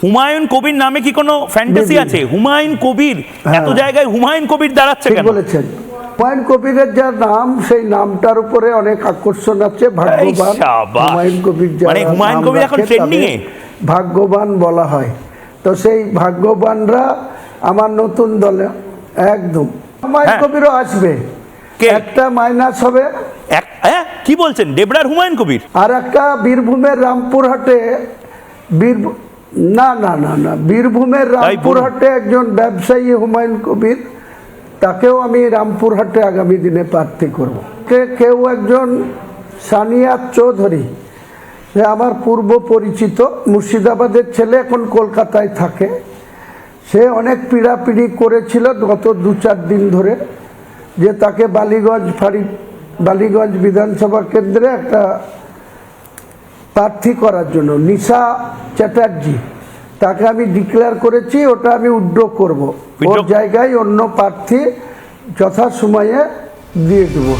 হুমায়ুন কবির নামে কি কোনো ফ্যান্টাসি আছে? হুমায়ুন কবির, এত জায়গায় হুমায়ুন কবির দাঁড়াচ্ছে কেন? বলেছেন, হুমায়ুন কবিরের যা নাম, সেই নামটার উপরে অনেক আকর্ষণ আছে। ভাগ্যবান হুমায়ুন কবির, মানে হুমায়ুন কবির এখন ট্রেন্ডিং এ ভাগ্যবান বলা হয়। তো সেই ভাগ্যবানরা আমার নতুন দলে একদম। হুমায়ুন কবিরও আসবে, একটা মাইনাস হবে। কি বলছেন? দেবরার হুমায়ুন কবির আর একটা বীরভূমের রামপুরহাটে, না না না না, বীরভূমের রামপুরহাটে একজন ব্যবসায়ী হুমায়ুন কবির, তাকেও আমি রামপুরহাটে আগামী দিনে প্রার্থী করব। কেউ একজন সানিয়া চৌধুরী, যে আমার পূর্ব পরিচিত, মুর্শিদাবাদের ছেলে, এখন কলকাতায় থাকে। সে অনেক পীড়াপিড়ি করেছিল গত 2-4 দিন ধরে, যে তাকে বালিগঞ্জ বিধানসভা কেন্দ্রে একটা প্রার্থী করার জন্য। নিশা চ্যাটার্জি, তাকে আমি ডিক্লেয়ার করেছি, ওটা আমি উইথড্র করব। ওর জায়গায় অন্য প্রার্থী যথাসময়ে দিয়ে দেবো।